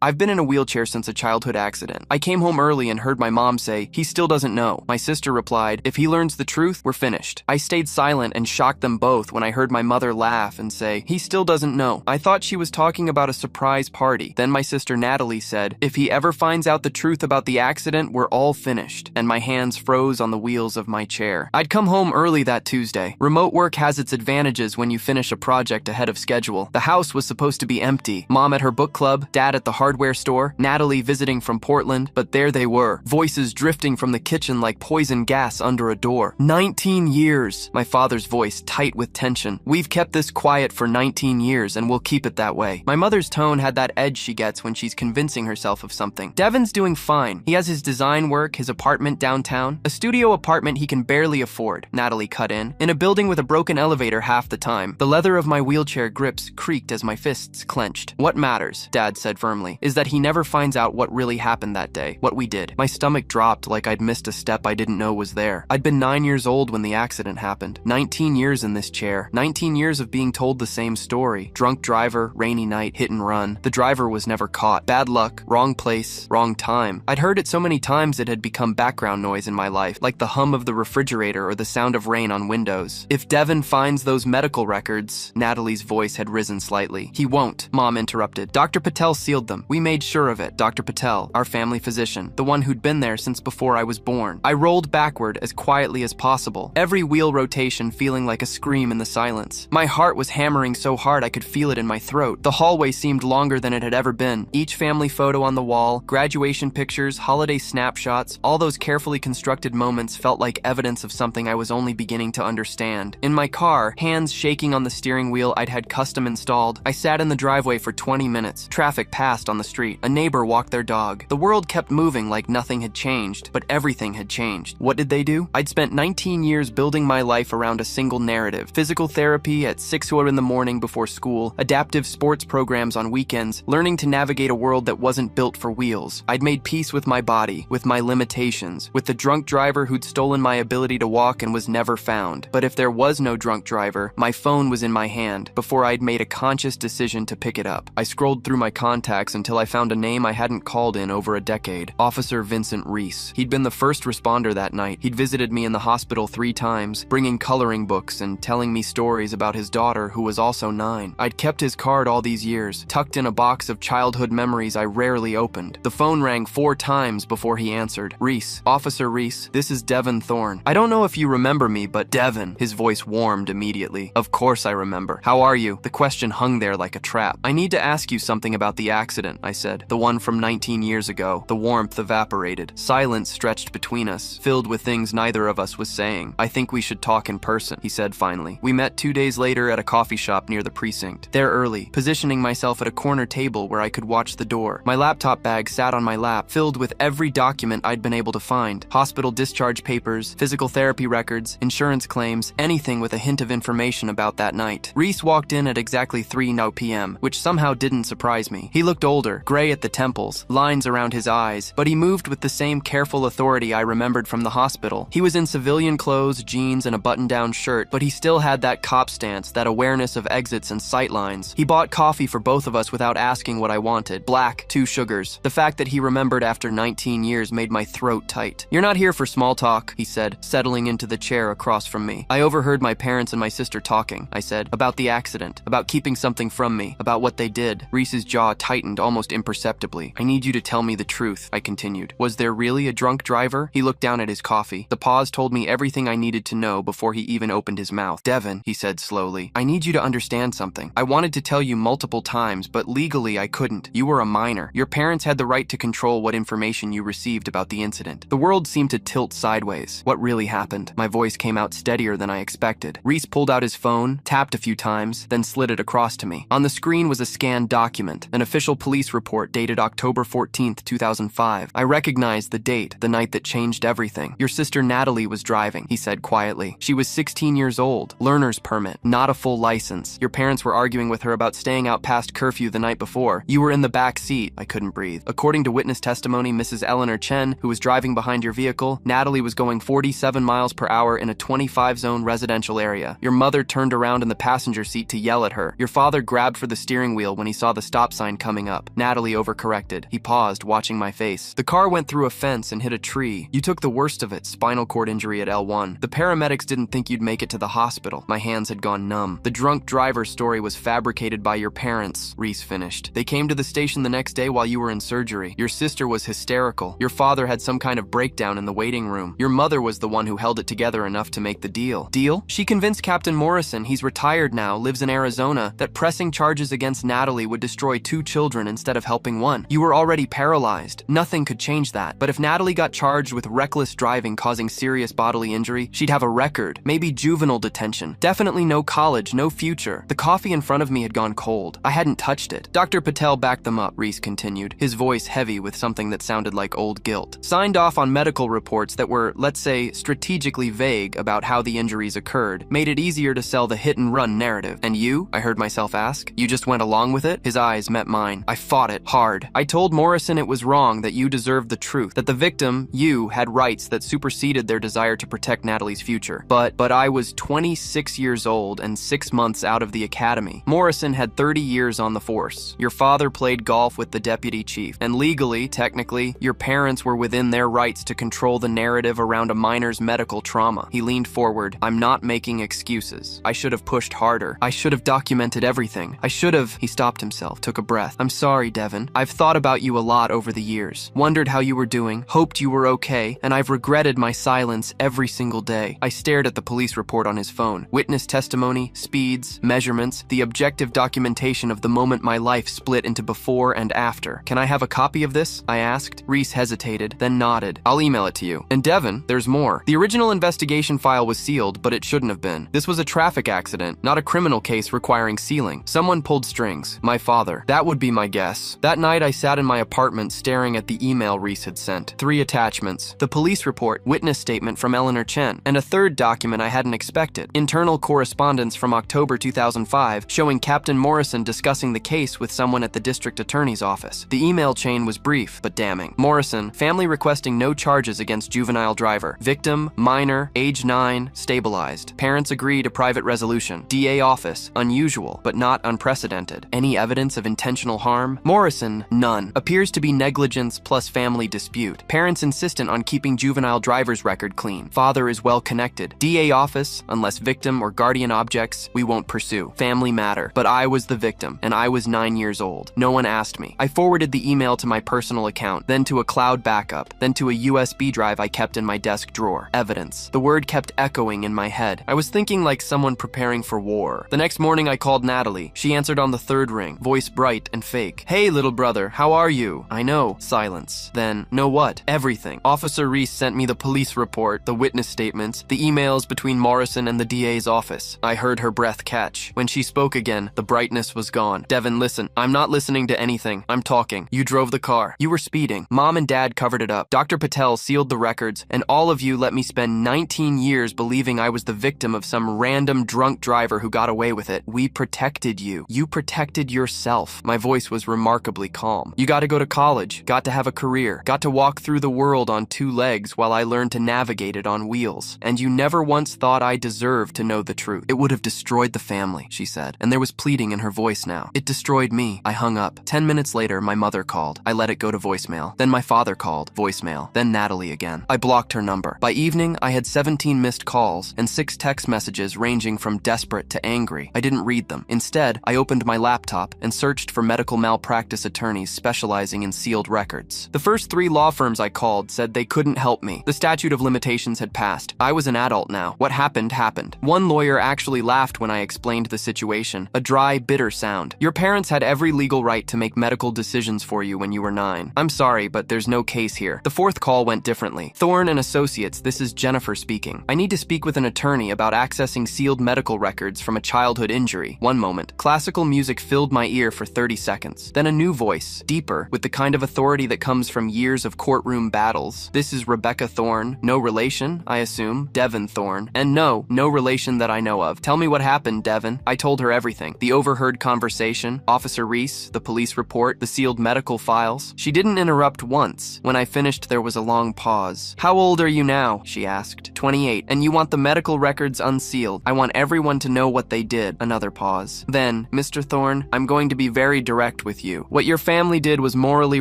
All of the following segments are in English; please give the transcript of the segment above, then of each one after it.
I've been in a wheelchair since a childhood accident. I came home early and heard my mom say, he still doesn't know. My sister replied, if he learns the truth, we're finished. I stayed silent and shocked them both when I heard my mother laugh and say, he still doesn't know. I thought she was talking about a surprise party. Then my sister Natalie said, if he ever finds out the truth about the accident, we're all finished. And my hands froze on the wheels of my chair. I'd come home early that Tuesday. Remote work has its advantages when you finish a project ahead of schedule. The house was supposed to be empty. Mom at her book club, Dad at the hardware store, Natalie visiting from Portland, but there they were, voices drifting from the kitchen like poison gas under a door. 19 years, my father's voice tight with tension. We've kept this quiet for 19 years and we'll keep it that way. My mother's tone had that edge she gets when she's convincing herself of something. Devin's doing fine. He has his design work, his apartment downtown, a studio apartment he can barely afford, Natalie cut in a building with a broken elevator half the time. The leather of my wheelchair grips creaked as my fists clenched. What matters, Dad said firmly, is that he never finds out what really happened that day, what we did. My stomach dropped like I'd missed a step I didn't know was there. I'd been 9 years old when the accident happened. 19 years in this chair. 19 years of being told the same story. Drunk driver, rainy night, hit and run. The driver was never caught. Bad luck, wrong place, wrong time. I'd heard it so many times it had become background noise in my life, like the hum of the refrigerator or the sound of rain on windows. If Devin finds those medical records, Natalie's voice had risen slightly. He won't, Mom interrupted. Dr. Patel sealed them. We made sure of it. Dr. Patel, our family physician, the one who'd been there since before I was born. I rolled backward as quietly as possible, every wheel rotation feeling like a scream in the silence. My heart was hammering so hard I could feel it in my throat. The hallway seemed longer than it had ever been. Each family photo on the wall, graduation pictures, holiday snapshots, all those carefully constructed moments felt like evidence of something I was only beginning to understand. In my car, hands shaking on the steering wheel I'd had custom installed, I sat in the driveway for 20 minutes. Traffic passed on the street. A neighbor walked their dog. The world kept moving like nothing had changed, but everything had changed. What did they do? I'd spent 19 years building my life around a single narrative. Physical therapy at 6 in the morning before school, adaptive sports programs on weekends, learning to navigate a world that wasn't built for wheels. I'd made peace with my body, with my limitations, with the drunk driver who'd stolen my ability to walk and was never found. But if there was no drunk driver, my phone was in my hand before I'd made a conscious decision to pick it up. I scrolled through my contacts until I found a name I hadn't called in over a decade. Officer Vincent Reese. He'd been the first responder that night. He'd visited me in the hospital 3 times, bringing coloring books and telling me stories about his daughter who was also 9. I'd kept his card all these years, tucked in a box of childhood memories I rarely opened. The phone rang 4 times before he answered. Reese, Officer Reese, this is Devin Thorne. I don't know if you remember me, but Devin. His voice warmed immediately. Of course I remember. How are you? The question hung there like a trap. I need to ask you something about the accident, I said. The one from 19 years ago. The warmth evaporated. Silence stretched between us, filled with things neither of us was saying. I think we should talk in person, he said finally. We met 2 days later at a coffee shop near the precinct. There early, positioning myself at a corner table where I could watch the door. My laptop bag sat on my lap, filled with every document I'd been able to find. Hospital discharge papers, physical therapy records, insurance claims, anything with a hint of information about that night. Reese walked in at exactly 3 p.m., which somehow didn't surprise me. He looked older, gray at the temples, lines around his eyes, but he moved with the same careful authority I remembered from the hospital. He was in civilian clothes, jeans, and a button-down shirt, but he still had that cop stance, that awareness of exits and sightlines. He bought coffee for both of us without asking what I wanted. Black, 2 sugars. The fact that he remembered after 19 years made my throat tight. You're not here for small talk, he said, settling into the chair across from me. I overheard my parents and my sister talking, I said, about the accident, about keeping something from me, about what they did. Reese's jaw tightened almost imperceptibly. I need you to tell me the truth, I continued. Was there really a drunk driver? He looked down at his coffee. The pause told me everything I needed to know before he even opened his mouth. Devin, he said slowly, I need you to understand something. I wanted to tell you multiple times, but legally I couldn't. You were a minor. Your parents had the right to control what information you received about the incident. The world seemed to tilt sideways. What really happened? My voice came out steadier than I expected. Reese pulled out his phone, tapped a few times, then slid it across to me. On the screen was a scanned document, an official police report dated October 14th, 2005. I recognized the date, the night that changed everything. Your sister Natalie was driving, he said quietly. She was 16 years old, learner's permit, not a full license. Your parents were arguing with her about staying out past curfew the night before. You were in the back seat. I couldn't breathe. According to witness testimony, Mrs. Eleanor Chen, who was driving behind your vehicle, Natalie was going 47 miles per hour in a 25-zone residential area. Your mother turned around in the passenger seat to yell at her. Your father grabbed for the steering wheel when he saw the stop sign coming up. Natalie overcorrected. He paused, watching my face. The car went through a fence and hit a tree. You took the worst of it, spinal cord injury at L1. The paramedics didn't think you'd make it to the hospital. My hands had gone numb. The drunk driver's story was fabricated by your parents, Reese finished. They came to the station the next day while you were in surgery. Your sister was hysterical. Your father had some kind of breakdown in the waiting room. Your mother was the one who held it together enough to make the deal. Deal? She convinced Captain Morrison, he's retired now, lives in Arizona, that pressing charges against Natalie would destroy 2 children instead of helping 1. You were already paralyzed. Nothing could change that. But if Natalie got charged with reckless driving causing serious bodily injury, she'd have a record. Maybe juvenile detention. Definitely no college, no future. The coffee in front of me had gone cold. I hadn't touched it. Dr. Patel backed them up, Reese continued, his voice heavy with something that sounded like old guilt. Signed off on medical reports that were, let's say, strategically vague about how the injuries occurred, made it easier to sell the hit-and-run narrative. And you? I heard myself ask. You just went along with it? His eyes met mine. I fought it hard. I told Morrison it was wrong, that you deserved the truth, that the victim, you, had rights that superseded their desire to protect Natalie's future. But I was 26 years old and 6 months out of the academy. Morrison had 30 years on the force. Your father played golf with the deputy chief, and legally, technically, your parents were within their rights to control the narrative around a minor's medical trauma. He leaned forward. I'm not making excuses. I should have pushed harder. I should have documented everything. I should have... He stopped himself, took a breath. I'm sorry, Devin. I've thought about you a lot over the years. Wondered how you were doing, hoped you were okay, and I've regretted my silence every single day. I stared at the police report on his phone. Witness testimony, speeds, measurements, the objective documentation of the moment my life split into before and after. Can I have a copy of this? I asked. Reese hesitated, then nodded. I'll email it to you. And Devin, there's more. The original investigation file was sealed, but it shouldn't have been. This was a traffic accident, not a criminal case requiring sealing. Someone pulled strings. My father. That would be my guess. That night I sat in my apartment staring at the email Reese had sent. 3 attachments. The police report, witness statement from Eleanor Chen, and a third document I hadn't expected. Internal correspondence from October 2005 showing Captain Morrison discussing the case with someone at the district attorney's office. The email chain was brief, but damning. Morrison, family requesting no charges against juvenile driver. Victim, minor, age 9, stabilized. Parents agree to private resolution. DA office, unusual, but not unprecedented. Any evidence of intentional harm? Morrison, none. Appears to be negligence plus family dispute. Parents insistent on keeping juvenile driver's record clean. Father is well connected. DA office, unless victim or guardian objects, we won't pursue. Family matter. But I was the victim, and I was 9 years old. No one asked me. I forwarded the email to my personal account, then to a cloud backup, then to a USB drive I kept in my desk drawer. Evidence. The word kept echoing in my head. I was thinking like someone preparing for war. The next morning I called Natalie. She answered on the 3rd ring, voice bright and fake. Hey, little brother, how are you? I know. Silence. Then, know what? Everything. Officer Reese sent me the police report, the witness statements, the emails between Morrison and the DA's office. I heard her breath catch. When she spoke again, the brightness was gone. Devin, listen. I'm not listening to anything. I'm talking. You drove the car. You were speeding. Mom and Dad covered it up. Dr. Patel sealed the records, and all of you let me spend 19 years believing I was the victim of some random drunk driver who got away with it. We protected you. You protected yourself. My voice was remarkably calm. You got to go to college, got to have a career, got to walk through the world on 2 legs while I learned to navigate it on wheels. And you never once thought I deserved to know the truth. It would have destroyed the family, she said, and there was pleading in her voice now. It destroyed me. I hung up. 10 minutes later, my mother called. I let it go to voicemail. Then my father called. Voicemail. Then Natalie again. I blocked her number. By evening, I had 17 missed calls and 6 text messages ranging from desperate to angry. I didn't read them. Instead, I opened my laptop and searched for medical malpractice attorneys specializing in sealed records. The first 3 law firms I called said they couldn't help me. The statute of limitations had passed. I was an adult now. What happened, happened. One lawyer actually laughed when I explained the situation. A dry, bitter sound. Your parents had every legal right to make medical decisions for you when you were 9. I'm sorry, but there's no case here. The 4th call went differently. Thorne and Associates, this is Jennifer speaking. I need to speak with an attorney about accessing sealed medical records from a childhood injury. One moment. Classical music filled my ear for 30 seconds. Then a new voice, deeper, with the kind of authority that comes from years of courtroom battles. This is Rebecca Thorne. No relation, I assume. Devin Thorne. And no relation that I know of. Tell me what happened, Devin. I told her everything. The overheard conversation, Officer Reese, the police report, the sealed medical files. She didn't interrupt once. When I finished, there was a long pause. How old are you now? She asked. 28. And you want the medical records unsealed. I want everyone to know what they did. Another pause. Then, Mr. Thorne, I'm going to be very direct with with you. What your family did was morally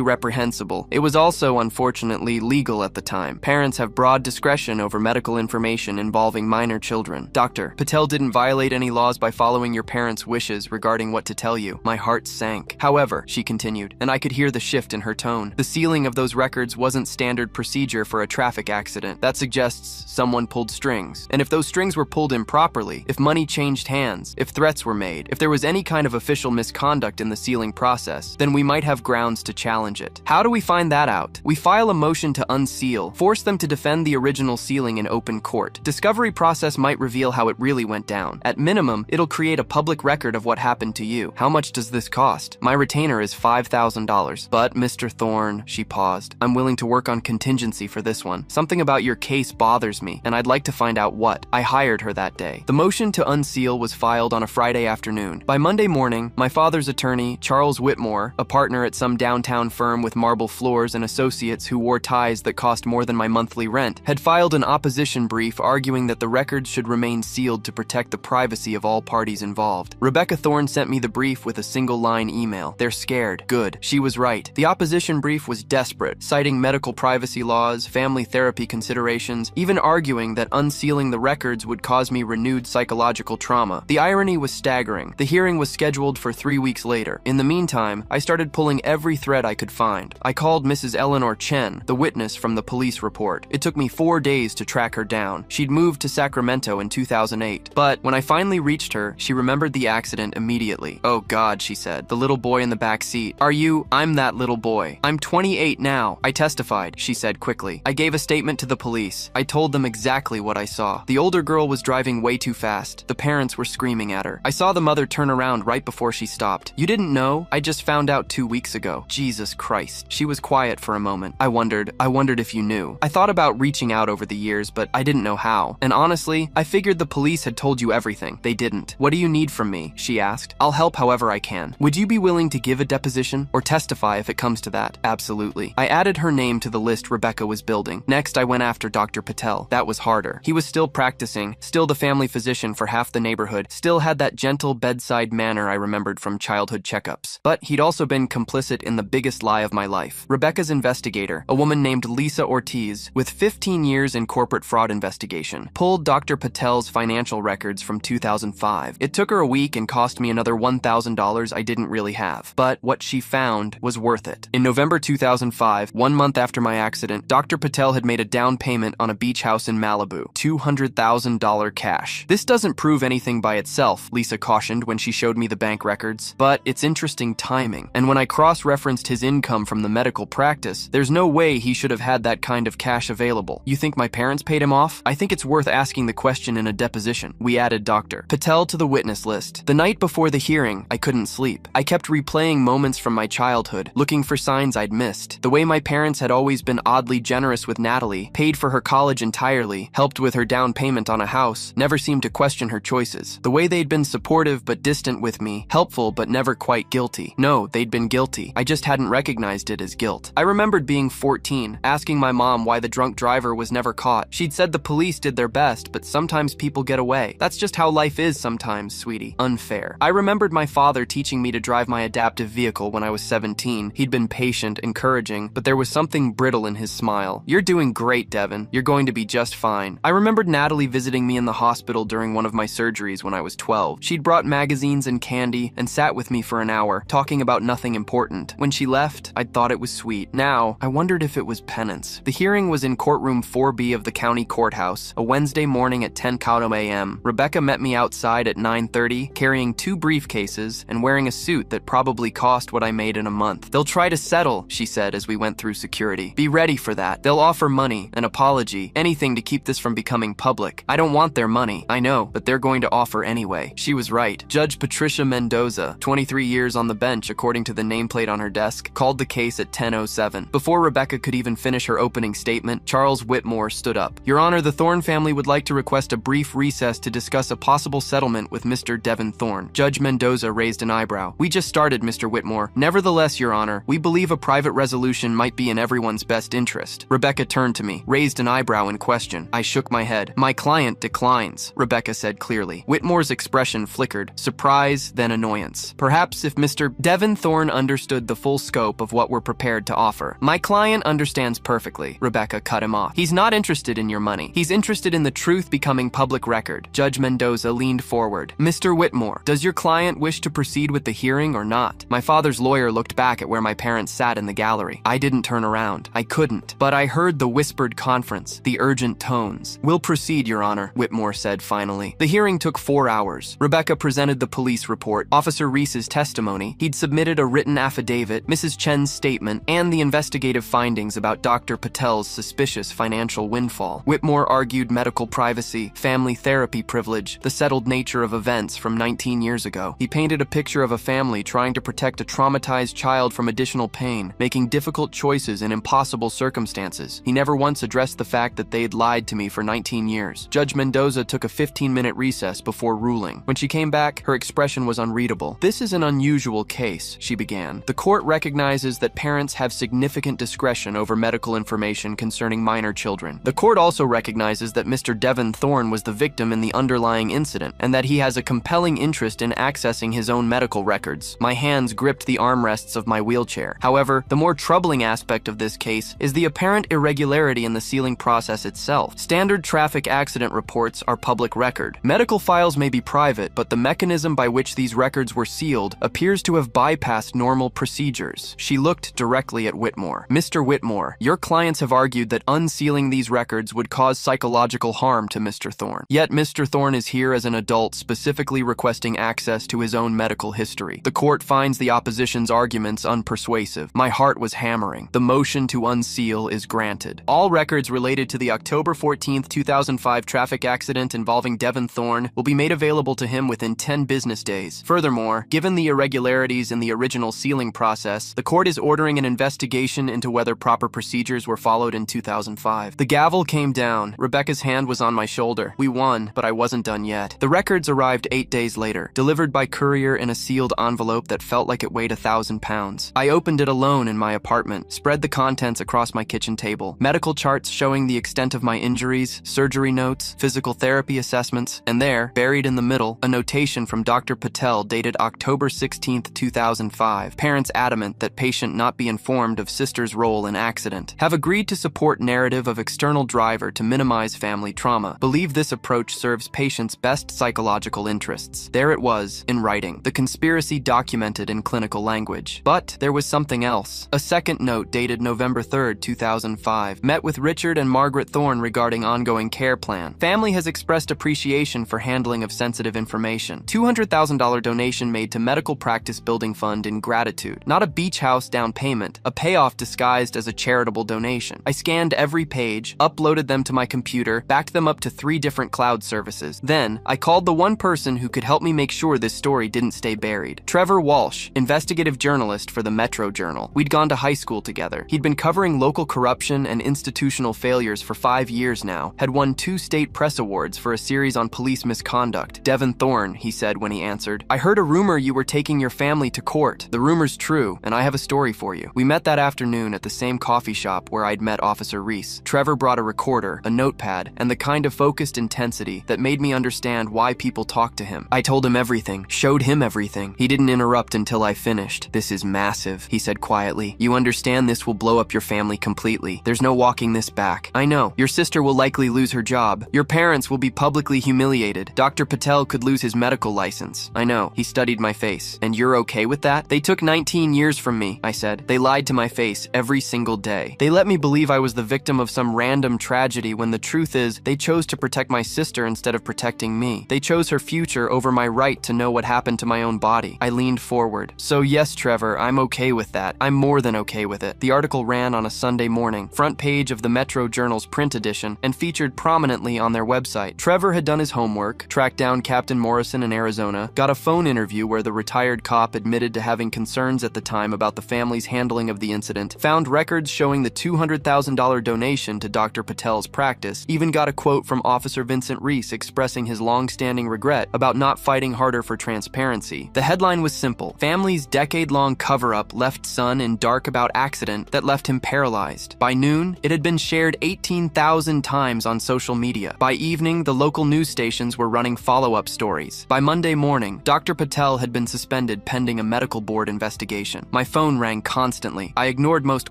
reprehensible. It was also, unfortunately, legal at the time. Parents have broad discretion over medical information involving minor children. Dr. Patel didn't violate any laws by following your parents' wishes regarding what to tell you. My heart sank. However, she continued, and I could hear the shift in her tone. The sealing of those records wasn't standard procedure for a traffic accident. That suggests someone pulled strings. And if those strings were pulled improperly, if money changed hands, if threats were made, if there was any kind of official misconduct in the sealing process, then we might have grounds to challenge it. How do we find that out? We file a motion to unseal, force them to defend the original sealing in open court. Discovery process might reveal how it really went down. At minimum, it'll create a public record of what happened to you. How much does this cost? My retainer is $5,000. But, Mr. Thorne, she paused, I'm willing to work on contingency for this one. Something about your case bothers me, and I'd like to find out what. I hired her that day. The motion to unseal was filed on a Friday afternoon. By Monday morning, my father's attorney, Charles Whitmore, a partner at some downtown firm with marble floors and associates who wore ties that cost more than my monthly rent, had filed an opposition brief arguing that the records should remain sealed to protect the privacy of all parties involved. Rebecca Thorne sent me the brief with a single-line email. They're scared. Good. She was right. The opposition brief was desperate, citing medical privacy laws, family therapy considerations, even arguing that unsealing the records would cause me renewed psychological trauma. The irony was staggering. The hearing was scheduled for 3 weeks later. In the meantime, I started pulling every thread I could find. I called Mrs. Eleanor Chen, the witness from the police report. It took me 4 days to track her down. She'd moved to Sacramento in 2008. But when I finally reached her, she remembered the accident immediately. Oh God, she said. The little boy in the back seat. I'm that little boy. I'm 28 now. I testified, she said quickly. I gave a statement to the police. I told them exactly what I saw. The older girl was driving way too fast. The parents were screaming at her. I saw the mother turn around right before she stopped. You didn't know? I just found out 2 weeks ago. Jesus Christ. She was quiet for a moment. I wondered if you knew. I thought about reaching out over the years, but I didn't know how. And honestly, I figured the police had told you everything. They didn't. What do you need from me? She asked. I'll help however I can. Would you be willing to give a deposition or testify if it comes to that? Absolutely. I added her name to the list Rebecca was building. Next, I went after Dr. Patel. That was harder. He was still practicing, still the family physician for half the neighborhood, still had that gentle bedside manner I remembered from childhood checkups. But he'd also been complicit in the biggest lie of my life. Rebecca's investigator, a woman named Lisa Ortiz, with 15 years in corporate fraud investigation, pulled Dr. Patel's financial records from 2005. It took her a week and cost me another $1,000 I didn't really have. But what she found was worth it. In November 2005, 1 month after my accident, Dr. Patel had made a down payment on a beach house in Malibu, $200,000 cash. This doesn't prove anything by itself, Lisa cautioned when she showed me the bank records, but it's interesting timing. And when I cross-referenced his income from the medical practice, there's no way he should have had that kind of cash available. You think my parents paid him off? I think it's worth asking the question in a deposition. We added Dr. Patel to the witness list. The night before the hearing, I couldn't sleep. I kept replaying moments from my childhood, looking for signs I'd missed. The way my parents had always been oddly generous with Natalie, paid for her college entirely, helped with her down payment on a house, never seemed to question her choices. The way they'd been supportive but distant with me, helpful but never quite guilty. No, they'd been guilty. I just hadn't recognized it as guilt. I remembered being 14, asking my mom why the drunk driver was never caught. She'd said the police did their best, but sometimes people get away. That's just how life is sometimes, sweetie. Unfair. I remembered my father teaching me to drive my adaptive vehicle when I was 17. He'd been patient, encouraging, but there was something brittle in his smile. You're doing great, Devin. You're going to be just fine. I remembered Natalie visiting me in the hospital during one of my surgeries when I was 12. She'd brought magazines and candy and sat with me for an hour, talking about nothing important. When she left, I'd thought it was sweet. Now, I wondered if it was penance. The hearing was in courtroom 4B of the county courthouse, a Wednesday morning at 10 a.m. Rebecca met me outside at 9:30, carrying 2 briefcases and wearing a suit that probably cost what I made in a month. They'll try to settle, she said as we went through security. Be ready for that. They'll offer money, an apology, anything to keep this from becoming public. I don't want their money, I know, but they're going to offer anyway. She was right. Judge Patricia Mendoza, 23 years on the bench according to the nameplate on her desk, called the case at 10:07. Before Rebecca could even finish her opening statement, Charles Whitmore stood up. Your Honor, the Thorne family would like to request a brief recess to discuss a possible settlement with Mr. Devin Thorne. Judge Mendoza raised an eyebrow. We just started, Mr. Whitmore. Nevertheless, Your Honor, we believe a private resolution might be in everyone's best interest. Rebecca turned to me, raised an eyebrow in question. I shook my head. My client declines, Rebecca said clearly. Whitmore's expression flickered, surprise, then annoyance. Perhaps if Mr. Devin Thorne understood the full scope of what we're prepared to offer. My client understands perfectly, Rebecca cut him off. He's not interested in your money. He's interested in the truth becoming public record. Judge Mendoza leaned forward. Mr. Whitmore, does your client wish to proceed with the hearing or not? My father's lawyer looked back at where my parents sat in the gallery. I didn't turn around. I couldn't. But I heard the whispered conference, the urgent tones. We'll proceed, Your Honor, Whitmore said finally. The hearing took 4 hours. Rebecca presented the police report, Officer Reese's testimony. He'd submitted a written affidavit, Mrs. Chen's statement, and the investigative findings about Dr. Patel's suspicious financial windfall. Whitmore argued medical privacy, family therapy privilege, the settled nature of events from 19 years ago. He painted a picture of a family trying to protect a traumatized child from additional pain, making difficult choices in impossible circumstances. He never once addressed the fact that they'd lied to me for 19 years. Judge Mendoza took a 15-minute recess before ruling. When she came back, her expression was unreadable. This is an unusual case, she began. The court recognizes that parents have significant discretion over medical information concerning minor children. The court also recognizes that Mr. Devin Thorne was the victim in the underlying incident, and that he has a compelling interest in accessing his own medical records. My hands gripped the armrests of my wheelchair. However, the more troubling aspect of this case is the apparent irregularity in the sealing process itself. Standard traffic accident reports are public record. Medical files may be private, but the mechanism by which these records were sealed appears to have bypassed normal procedures. She looked directly at Whitmore. Mr. Whitmore, your clients have argued that unsealing these records would cause psychological harm to Mr. Thorne. Yet Mr. Thorne is here as an adult specifically requesting access to his own medical history. The court finds the opposition's arguments unpersuasive. My heart was hammering. The motion to unseal is granted. All records related to the October 14, 2005 traffic accident involving Devin Thorne will be made available to him within 10 business days. Furthermore, given the irregularities in the original sealing process, the court is ordering an investigation into whether proper procedures were followed in 2005. The gavel came down. Rebecca's hand was on my shoulder. We won, but I wasn't done yet. The records arrived 8 days later, delivered by courier in a sealed envelope that felt like it weighed 1,000 pounds. I opened it alone in my apartment, spread the contents across my kitchen table. Medical charts showing the extent of my injuries, surgery notes, physical therapy assessments, and there, buried in the middle, a notation from Dr. Patel dated October 16, 2005. Parents adamant that patient not be informed of sister's role in accident. Have agreed to support narrative of external driver to minimize family trauma. Believe this approach serves patient's best psychological interests. There it was, in writing. The conspiracy documented in clinical language. But there was something else. A second note dated November 3, 2005. Met with Richard and Margaret Thorne regarding ongoing care plan. Family has expressed appreciation for handling of sensitive information. $200,000 donation made to medical practice building fund in gratitude. Not a beach house down payment, a payoff disguised as a charitable donation. I scanned every page, uploaded them to my computer, backed them up to 3 different cloud services. Then, I called the one person who could help me make sure this story didn't stay buried. Trevor Walsh, investigative journalist for the Metro Journal. We'd gone to high school together. He'd been covering local corruption and institutional failures for 5 years now, had won 2 state press awards for a series on police misconduct. Devin Thorne, he said when he answered. I heard a rumor you were taking your family to court. The rumor's true, and I have a story for you. We met that afternoon at the same coffee shop where I'd met Officer Reese. Trevor brought a recorder, a notepad, and the kind of focused intensity that made me understand why people talked to him. I told him everything, showed him everything. He didn't interrupt until I finished. This is massive, he said quietly. You understand this will blow up your family completely. There's no walking this back. I know. Your sister will likely lose her job. Your parents will be publicly humiliated. Dr. Patel could lose his medical license. I know. He studied my face. And you're okay with that? They took 19 years from me, I said. They lied to my face every single day. They let me believe I was the victim of some random tragedy when the truth is they chose to protect my sister instead of protecting me. They chose her future over my right to know what happened to my own body. I leaned forward. So yes, Trevor, I'm okay with that. I'm more than okay with it. The article ran on a Sunday morning, front page of the Metro Journal's print edition, and featured prominently on their website. Trevor had done his homework, tracked down Captain Morrison in Arizona, got a phone interview where the retired cop admitted to having concerns at the time about the family's handling of the incident, found records showing the $200,000 donation to Dr. Patel's practice, even got a quote from Officer Vincent Reese expressing his long-standing regret about not fighting harder for transparency. The headline was simple. Family's decade-long cover-up left son in dark about accident that left him paralyzed. By noon, it had been shared 18,000 times on social media. By evening, the local news stations were running follow-up stories. By Monday morning, Dr. Patel had been suspended pending pending a medical board investigation. My phone rang constantly. I ignored most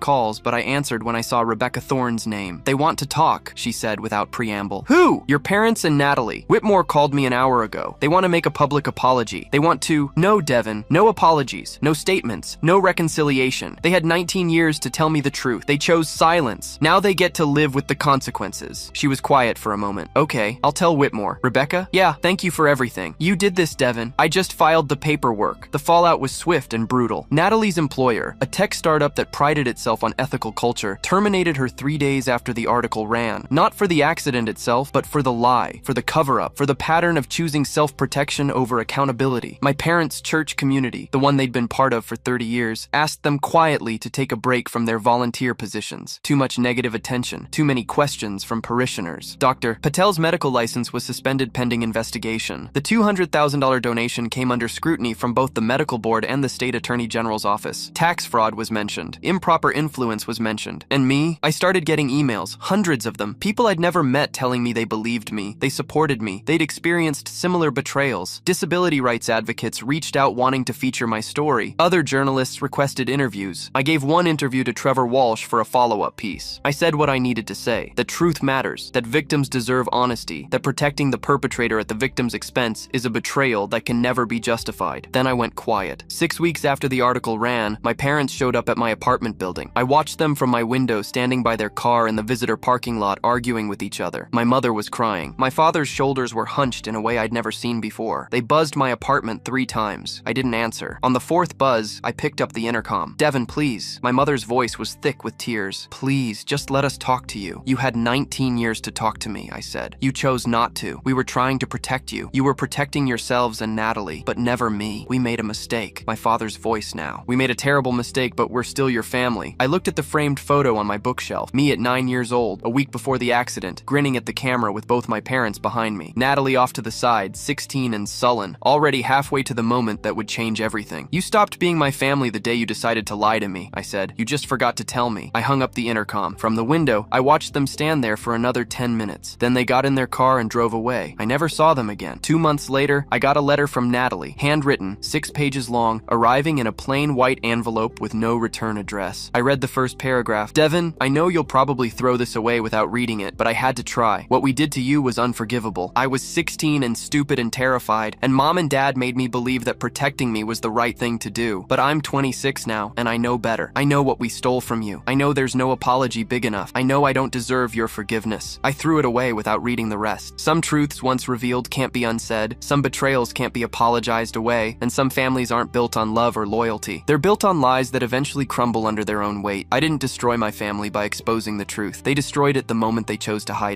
calls, but I answered when I saw Rebecca Thorne's name. "They want to talk," she said without preamble. "Who?" "Your parents and Natalie. Whitmore called me an hour ago. They want to make a public apology. They want to—" "No, Devin. No apologies. No statements. No reconciliation. They had 19 years to tell me the truth. They chose silence. Now they get to live with the consequences." She was quiet for a moment. "Okay, I'll tell Whitmore." "Rebecca? Yeah, thank you for everything. You did this, Devin. I just filed the paperwork." The fallout was swift and brutal. Natalie's employer, a tech startup that prided itself on ethical culture, terminated her 3 days after the article ran. Not for the accident itself, but for the lie, for the cover-up, for the pattern of choosing self-protection over accountability. My parents' church community, the one they'd been part of for 30 years, asked them quietly to take a break from their volunteer positions. Too much negative attention, too many questions from parishioners. Dr. Patel's medical license was suspended pending investigation. The $200,000 donation came under scrutiny from both the medical board and the state attorney general's office. Tax fraud was mentioned. Improper influence was mentioned. And me? I started getting emails, hundreds of them, people I'd never met telling me they believed me, they supported me, they'd experienced similar betrayals. Disability rights advocates reached out wanting to feature my story. Other journalists requested interviews. I gave one interview to Trevor Walsh for a follow-up piece. I said what I needed to say, that truth matters, that victims deserve honesty, that protecting the perpetrator at the victim's expense is a betrayal that can never be justified. Then I went quiet. 6 weeks after the article ran, my parents showed up at my apartment building. I watched them from my window standing by their car in the visitor parking lot arguing with each other. My mother was crying. My father's shoulders were hunched in a way I'd never seen before. They buzzed my apartment 3 times. I didn't answer. On the 4th buzz, I picked up the intercom. "Devin, please." My mother's voice was thick with tears. "Please, just let us talk to you. You had 19 years to talk to me," I said. "You chose not to. We were trying to protect you. You were protecting yourselves and Natalie, but never me. We made a mistake." My father's voice now. "We made a terrible mistake, but we're still your family." I looked at the framed photo on my bookshelf. Me at 9 years old, a week before the accident, grinning at the camera with both my parents behind me. Natalie off to the side, 16 and sullen, already halfway to the moment that would change everything. "You stopped being my family the day you decided to lie to me," I said. "You just forgot to tell me." I hung up the intercom. From the window, I watched them stand there for another 10 minutes. Then they got in their car and drove away. I never saw them again. 2 months later, I got a letter from Natalie, handwritten, 6 pages long, arriving in a plain white envelope with no return address. I read the first paragraph. "Devin, I know you'll probably throw this away without reading it, but I had to try. What we did to you was unforgivable. I was 16 and stupid and terrified, and Mom and Dad made me believe that protecting me was the right thing to do. But I'm 26 now, and I know better. I know what we stole from you. I know there's no apology big enough. I know I don't deserve your forgiveness." I threw it away without reading the rest. Some truths once revealed can't be unsaid, some betrayals can't be apologized away, and some families aren't built on love or loyalty. They're built on lies that eventually crumble under their own weight. I didn't destroy my family by exposing the truth. They destroyed it the moment they chose to hide it.